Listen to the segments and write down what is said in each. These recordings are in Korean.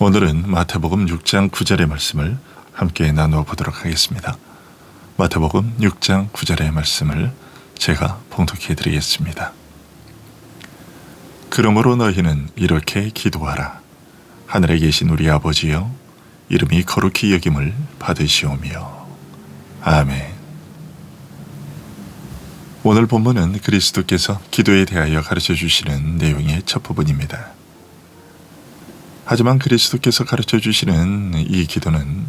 오늘은 마태복음 6장 9절의 말씀을 함께 나누어 보도록 하겠습니다. 마태복음 6장 9절의 말씀을 제가 봉독해 드리겠습니다. 그러므로 너희는 이렇게 기도하라. 하늘에 계신 우리 아버지여, 이름이 거룩히 여김을 받으시오며. 아멘. 오늘 본문은 그리스도께서 기도에 대하여 가르쳐 주시는 내용의 첫 부분입니다. 하지만 그리스도께서 가르쳐 주시는 이 기도는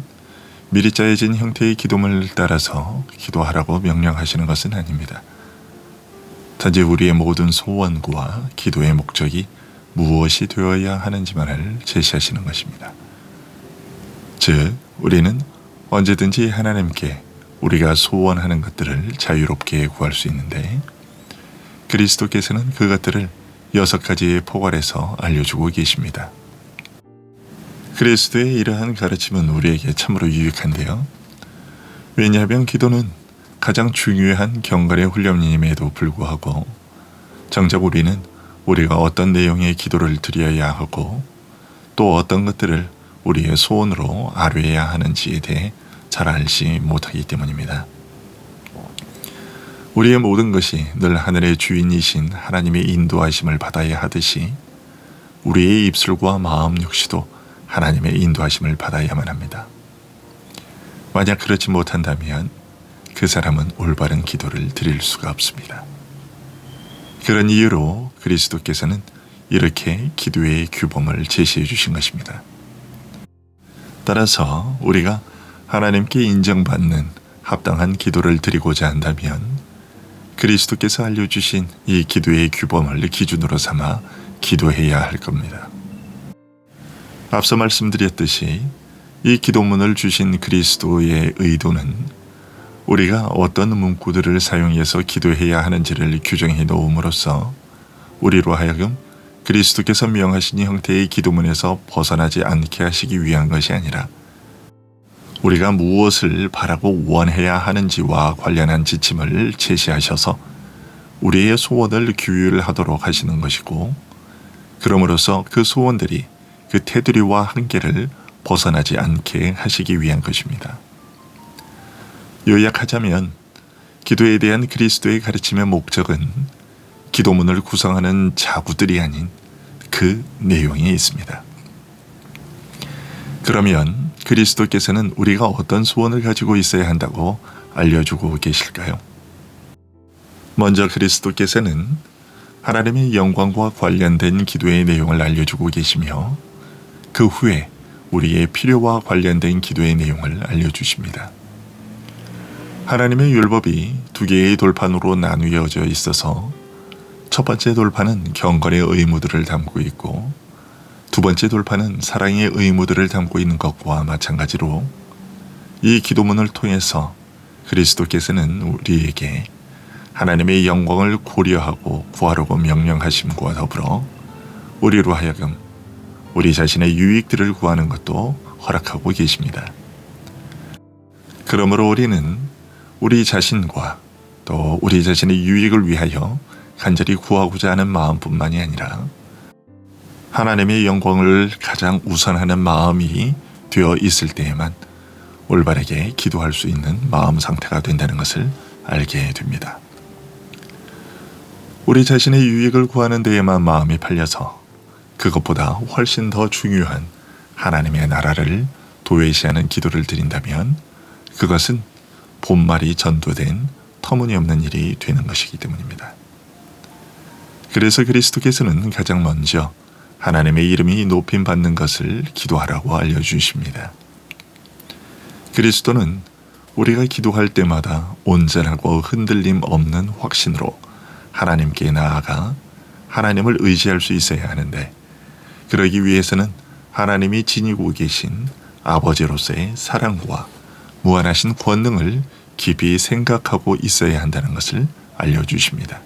미리 짜여진 형태의 기도문을 따라서 기도하라고 명령하시는 것은 아닙니다. 단지 우리의 모든 소원과 기도의 목적이 무엇이 되어야 하는지만을 제시하시는 것입니다. 즉, 우리는 언제든지 하나님께 우리가 소원하는 것들을 자유롭게 구할 수 있는데, 그리스도께서는 그것들을 6가지의 포괄해서 알려주고 계십니다. 그리스도의 이러한 가르침은 우리에게 참으로 유익한데요. 왜냐하면 기도는 가장 중요한 경건의 훈련임에도 불구하고 정작 우리는 우리가 어떤 내용의 기도를 드려야 하고 또 어떤 것들을 우리의 소원으로 아뢰야 하는지에 대해 잘 알지 못하기 때문입니다. 우리의 모든 것이 늘 하늘의 주인이신 하나님의 인도하심을 받아야 하듯이 우리의 입술과 마음 역시도 하나님의 인도하심을 받아야만 합니다. 만약 그렇지 못한다면 그 사람은 올바른 기도를 드릴 수가 없습니다. 그런 이유로 그리스도께서는 이렇게 기도의 규범을 제시해 주신 것입니다. 따라서 우리가 하나님께 인정받는 합당한 기도를 드리고자 한다면 그리스도께서 알려주신 이 기도의 규범을 기준으로 삼아 기도해야 할 겁니다. 앞서 말씀드렸듯이 이 기도문을 주신 그리스도의 의도는 우리가 어떤 문구들을 사용해서 기도해야 하는지를 규정해 놓음으로써 우리로 하여금 그리스도께서 명하신 형태의 기도문에서 벗어나지 않게 하시기 위한 것이 아니라 우리가 무엇을 바라고 원해야 하는지와 관련한 지침을 제시하셔서 우리의 소원을 규율하도록 하시는 것이고, 그럼으로써 그 소원들이 그 테두리와 한계를 벗어나지 않게 하시기 위한 것입니다. 요약하자면 기도에 대한 그리스도의 가르침의 목적은 기도문을 구성하는 자구들이 아닌 그 내용에 있습니다. 그러면 그리스도께서는 우리가 어떤 소원을 가지고 있어야 한다고 알려주고 계실까요? 먼저 그리스도께서는 하나님의 영광과 관련된 기도의 내용을 알려주고 계시며, 그 후에 우리의 필요와 관련된 기도의 내용을 알려주십니다. 하나님의 율법이 2개의 돌판으로 나누어져 있어서 첫 번째 돌판은 경건의 의무들을 담고 있고, 두 번째 돌판은 사랑의 의무들을 담고 있는 것과 마찬가지로 이 기도문을 통해서 그리스도께서는 우리에게 하나님의 영광을 고려하고 구하라고 명령하심과 더불어 우리로 하여금 우리 자신의 유익들을 구하는 것도 허락하고 계십니다. 그러므로 우리는 우리 자신과 또 우리 자신의 유익을 위하여 간절히 구하고자 하는 마음뿐만이 아니라 하나님의 영광을 가장 우선하는 마음이 되어 있을 때에만 올바르게 기도할 수 있는 마음 상태가 된다는 것을 알게 됩니다. 우리 자신의 유익을 구하는 데에만 마음이 팔려서 그것보다 훨씬 더 중요한 하나님의 나라를 도외시하는 기도를 드린다면 그것은 본말이 전도된 터무니없는 일이 되는 것이기 때문입니다. 그래서 그리스도께서는 가장 먼저 하나님의 이름이 높임받는 것을 기도하라고 알려주십니다. 그리스도는 우리가 기도할 때마다 온전하고 흔들림 없는 확신으로 하나님께 나아가 하나님을 의지할 수 있어야 하는데, 그러기 위해서는 하나님이 지니고 계신 아버지로서의 사랑과 무한하신 권능을 깊이 생각하고 있어야 한다는 것을 알려주십니다.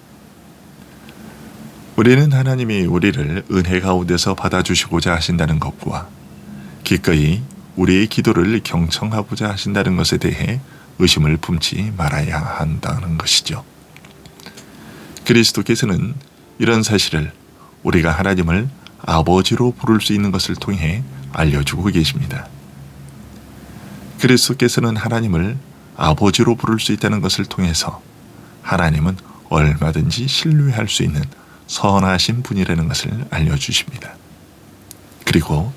우리는 하나님이 우리를 은혜 가운데서 받아주시고자 하신다는 것과 기꺼이 우리의 기도를 경청하고자 하신다는 것에 대해 의심을 품지 말아야 한다는 것이죠. 그리스도께서는 이런 사실을 우리가 하나님을 아버지로 부를 수 있는 것을 통해 알려주고 계십니다. 그리스도께서는 하나님을 아버지로 부를 수 있다는 것을 통해서 하나님은 얼마든지 신뢰할 수 있는 선하신 분이라는 것을 알려주십니다. 그리고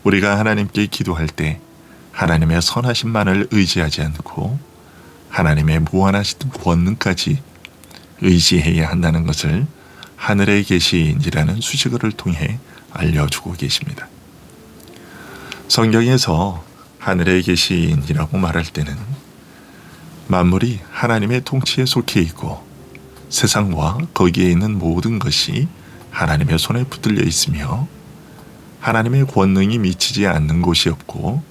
우리가 하나님께 기도할 때 하나님의 선하심만을 의지하지 않고 하나님의 무한하신 권능까지 의지해야 한다는 것을 하늘에 계신이라는 수식어를 통해 알려주고 계십니다. 성경에서 하늘에 계신이라고 말할 때는 만물이 하나님의 통치에 속해 있고 세상과 거기에 있는 모든 것이 하나님의 손에 붙들려 있으며 하나님의 권능이 미치지 않는 곳이 없고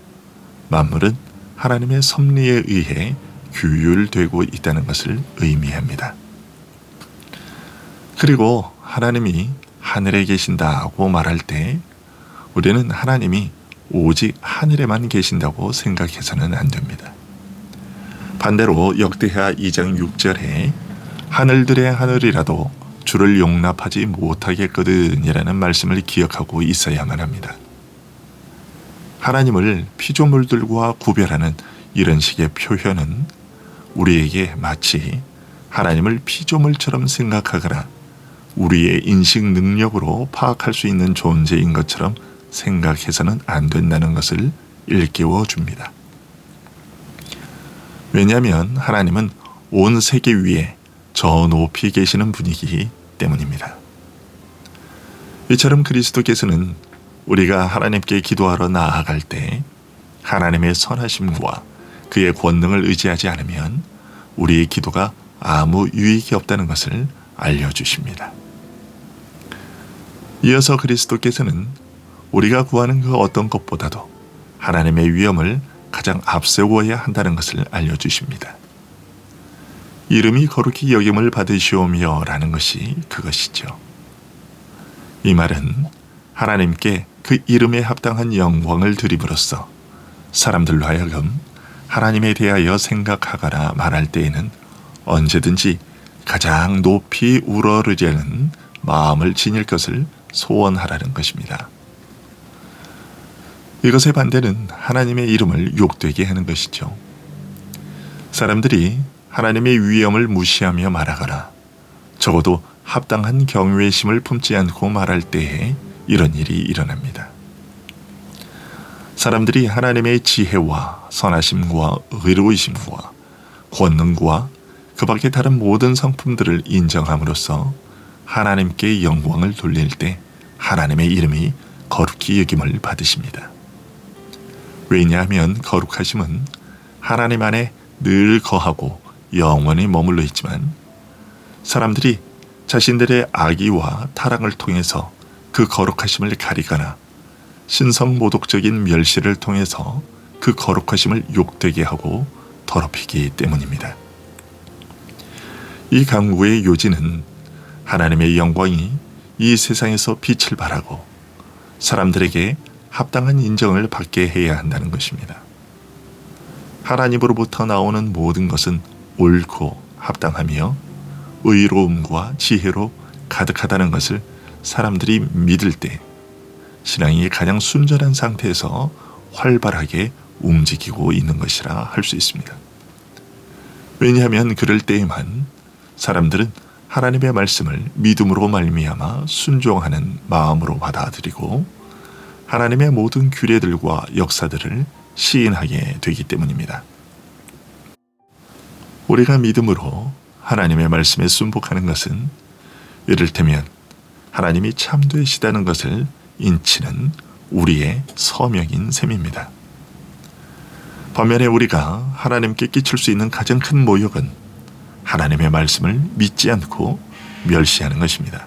만물은 하나님의 섭리에 의해 규율되고 있다는 것을 의미합니다. 그리고 하나님이 하늘에 계신다고 말할 때 우리는 하나님이 오직 하늘에만 계신다고 생각해서는 안 됩니다. 반대로 역대하 2장 6절에 하늘들의 하늘이라도 주를 용납하지 못하겠거든이라는 말씀을 기억하고 있어야만 합니다. 하나님을 피조물들과 구별하는 이런 식의 표현은 우리에게 마치 하나님을 피조물처럼 생각하거나 우리의 인식 능력으로 파악할 수 있는 존재인 것처럼 생각해서는 안 된다는 것을 일깨워 줍니다. 왜냐하면 하나님은 온 세계 위에 저 높이 계시는 분이기 때문입니다. 이처럼 그리스도께서는 우리가 하나님께 기도하러 나아갈 때 하나님의 선하심과 그의 권능을 의지하지 않으면 우리의 기도가 아무 유익이 없다는 것을 알려주십니다. 이어서 그리스도께서는 우리가 구하는 그 어떤 것보다도 하나님의 위엄을 가장 앞세워야 한다는 것을 알려주십니다. 이름이 거룩히 여김을 받으시오며 라는 것이 그것이죠. 이 말은 하나님께 그 이름에 합당한 영광을 드림으로써 사람들로 하여금 하나님에 대하여 생각하거나 말할 때에는 언제든지 가장 높이 우러르려는 마음을 지닐 것을 소원하라는 것입니다. 이것의 반대는 하나님의 이름을 욕되게 하는 것이죠. 사람들이 하나님의 위엄을 무시하며 말하거나 적어도 합당한 경외심을 품지 않고 말할 때에 이런 일이 일어납니다. 사람들이 하나님의 지혜와 선하심과 의로우심과 권능과 그 밖의 다른 모든 성품들을 인정함으로써 하나님께 영광을 돌릴 때 하나님의 이름이 거룩히 여김을 받으십니다. 왜냐하면 거룩하심은 하나님 안에 늘 거하고 영원히 머물러 있지만 사람들이 자신들의 악의와 타락을 통해서 그 거룩하심을 가리거나 신성모독적인 멸시를 통해서 그 거룩하심을 욕되게 하고 더럽히기 때문입니다. 이 강구의 요지는 하나님의 영광이 이 세상에서 빛을 발하고 사람들에게 합당한 인정을 받게 해야 한다는 것입니다. 하나님으로부터 나오는 모든 것은 옳고 합당하며 의로움과 지혜로 가득하다는 것을 사람들이 믿을 때 신앙이 가장 순전한 상태에서 활발하게 움직이고 있는 것이라 할 수 있습니다. 왜냐하면 그럴 때에만 사람들은 하나님의 말씀을 믿음으로 말미암아 순종하는 마음으로 받아들이고 하나님의 모든 규례들과 역사들을 시인하게 되기 때문입니다. 우리가 믿음으로 하나님의 말씀에 순복하는 것은 이를테면 하나님이 참되시다는 것을 인치는 우리의 서명인 셈입니다. 반면에 우리가 하나님께 끼칠 수 있는 가장 큰 모욕은 하나님의 말씀을 믿지 않고 멸시하는 것입니다.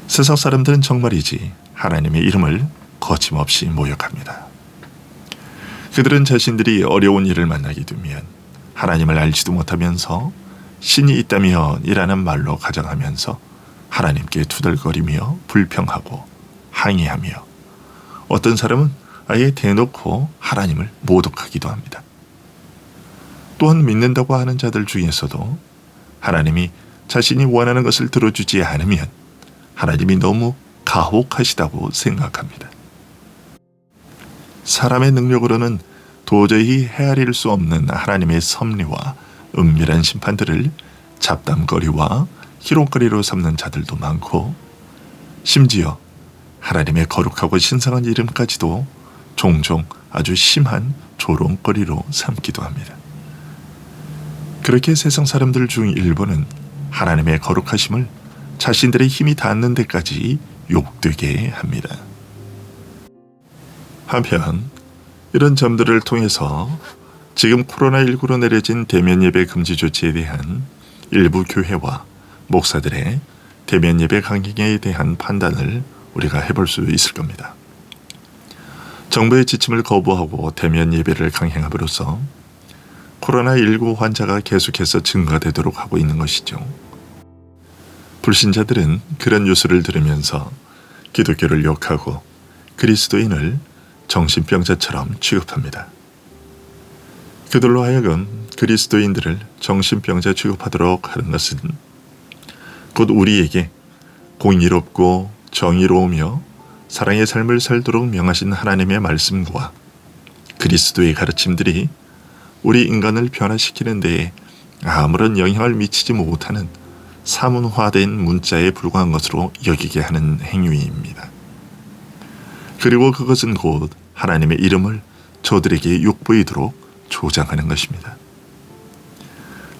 세상 사람들은 정말이지 하나님의 이름을 거침없이 모욕합니다. 그들은 자신들이 어려운 일을 만나게 되면 하나님을 알지도 못하면서 신이 있다면 이라는 말로 가정하면서 하나님께 투덜거리며 불평하고 항의하며 어떤 사람은 아예 대놓고 하나님을 모독하기도 합니다. 또한 믿는다고 하는 자들 중에서도 하나님이 자신이 원하는 것을 들어주지 않으면 하나님이 너무 가혹하시다고 생각합니다. 사람의 능력으로는 도저히 헤아릴 수 없는 하나님의 섭리와 은밀한 심판들을 잡담거리와 희롱거리로 삼는 자들도 많고, 심지어 하나님의 거룩하고 신성한 이름까지도 종종 아주 심한 조롱거리로 삼기도 합니다. 그렇게 세상 사람들 중 일부는 하나님의 거룩하심을 자신들의 힘이 닿는 데까지 욕되게 합니다. 한편 이런 점들을 통해서 지금 코로나19로 내려진 대면 예배 금지 조치에 대한 일부 교회와 목사들의 대면 예배 강행에 대한 판단을 우리가 해볼 수 있을 겁니다. 정부의 지침을 거부하고 대면 예배를 강행함으로써 코로나19 환자가 계속해서 증가되도록 하고 있는 것이죠. 불신자들은 그런 뉴스를 들으면서 기독교를 욕하고 그리스도인을 정신병자처럼 취급합니다. 그들로 하여금 그리스도인들을 정신병자 취급하도록 하는 것은 곧 우리에게 공의롭고 정의로우며 사랑의 삶을 살도록 명하신 하나님의 말씀과 그리스도의 가르침들이 우리 인간을 변화시키는 데에 아무런 영향을 미치지 못하는 사문화된 문자에 불과한 것으로 여기게 하는 행위입니다. 그리고 그것은 곧 하나님의 이름을 저들에게 욕보이도록 조장하는 것입니다.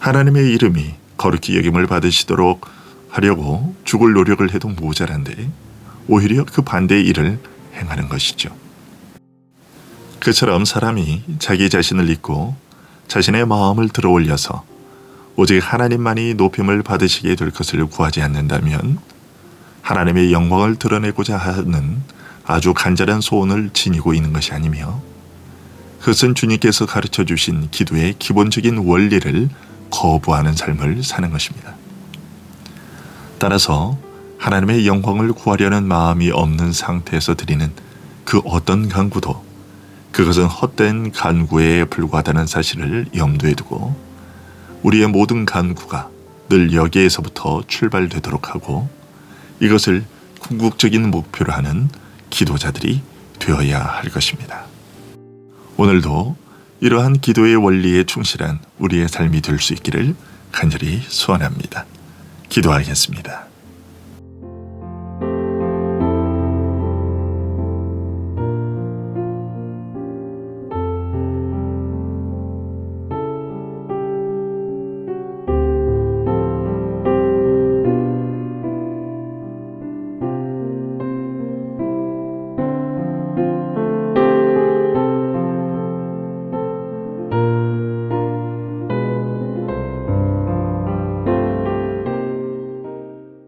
하나님의 이름이 거룩히 여김을 받으시도록 하려고 죽을 노력을 해도 모자란데 오히려 그 반대의 일을 행하는 것이죠. 그처럼 사람이 자기 자신을 잊고 자신의 마음을 들어올려서 오직 하나님만이 높임을 받으시게 될 것을 구하지 않는다면 하나님의 영광을 드러내고자 하는 아주 간절한 소원을 지니고 있는 것이 아니며, 그것은 주님께서 가르쳐 주신 기도의 기본적인 원리를 거부하는 삶을 사는 것입니다. 따라서 하나님의 영광을 구하려는 마음이 없는 상태에서 드리는 그 어떤 간구도 그것은 헛된 간구에 불과하다는 사실을 염두에 두고 우리의 모든 간구가 늘 여기에서부터 출발되도록 하고 이것을 궁극적인 목표로 하는 기도자들이 되어야 할 것입니다. 오늘도 이러한 기도의 원리에 충실한 우리의 삶이 될 수 있기를 간절히 소원합니다. 기도하겠습니다.